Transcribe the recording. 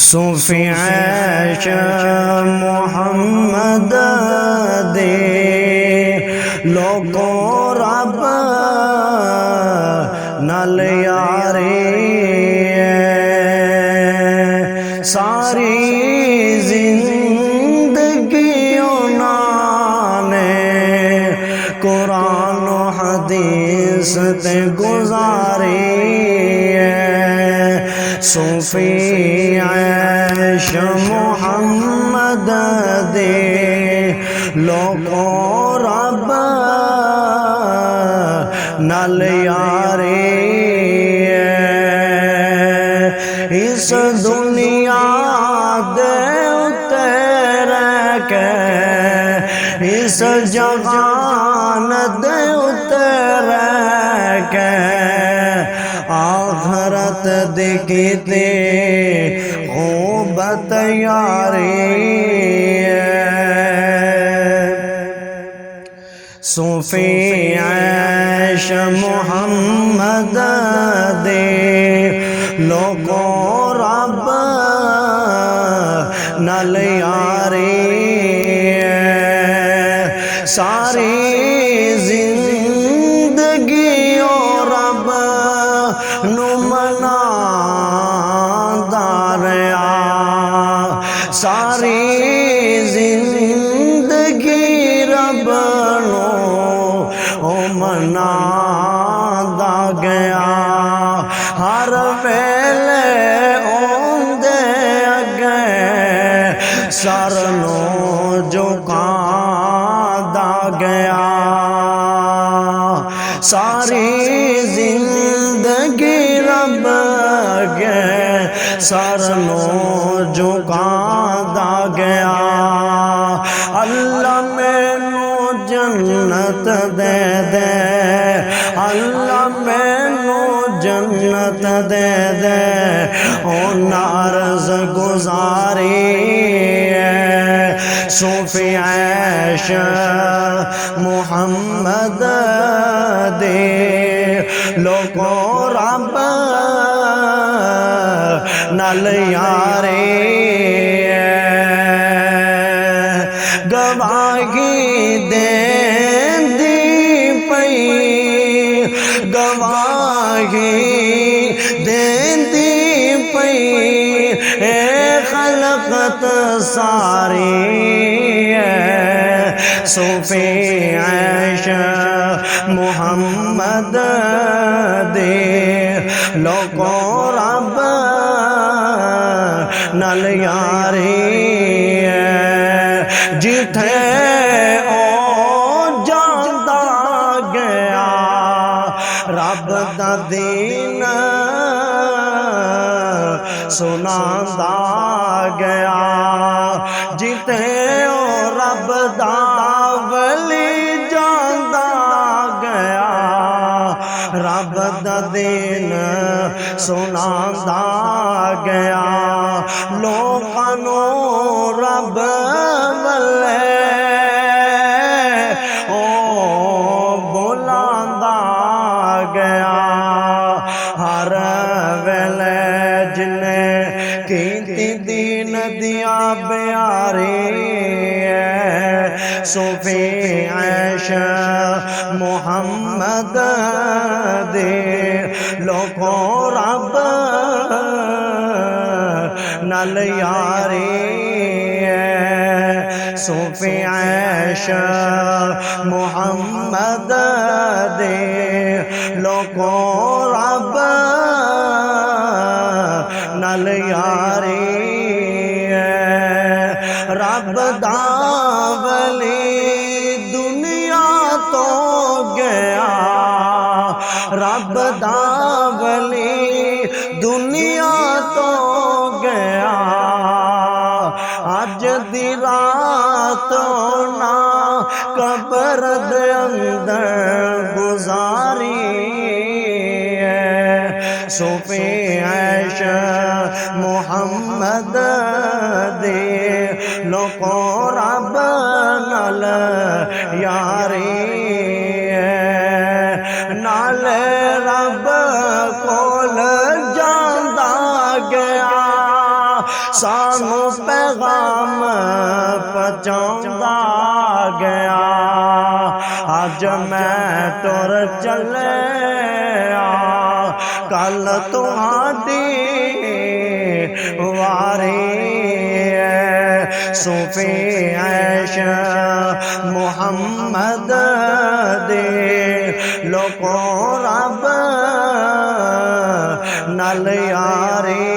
सूफी ऐश मुहम्मद दे लोगों रब नल यारी सारी जिंदगी उन्होंने कुरान हदीस ते गुजारी सूफी ऐश मुहम्मद दे लोगों रब नल यारी इस दुनिया दे उत्ते रह के इस जहान दे उत्ते रह के आखरत दिखते ओ बतयारी सूफी ऐश मुहम्मद दे लोगों रब नल यारी सारी जिंदगी ओ रब नु मनांदा रहा सारी जिंदगी रब नु ओ मनांदा गया हर वेले ओंदे अगे सर नो झुकांदा गया सारी जिंदगी रब अगे सर नो झुकांदा गया अल्लाह मैनू जन्नत दे दे अल्लाह मैनू जन्नत दे दे ओ नारज़ गुजारी सूफी ऐश मुहम्मद दे लोगों रब नल यारी गवाही देंदी पई गवाही देंदी पई ए खलकत सारी सूफी ऐश मुहम्मद दे लोगों रब नल यारी जिथे ओ जांदा गया रब दा दीन सुनांदा गया जिथे ओ रब दा वली जांदा गया रब दा दीन सुनांदा गया लोकां नू रब वल्ले ओ बुलांदा गया हर वेले जिने कीती दीन दिया प्यारी सूफी ऐश मुहम्मद दे लोगों रब नल यारी सूफी ऐश मुहम्मद दे लोगों रब नल यारी रब दा वली दुनिया तो गया रब दा वली दुनिया तो गया अज दी रात ना कब्र दे अंदर गुजारी सूफी ऐश मुहम्मद दे लोगों रब नल यारी नाल रब कोल जांदा गया सानू पैगाम पहुंचाउंदा गया। अज मैं तुर चलिया कल तुहाडी वारी सूफी ऐश मुहम्मद दे लोको रब नाल यारी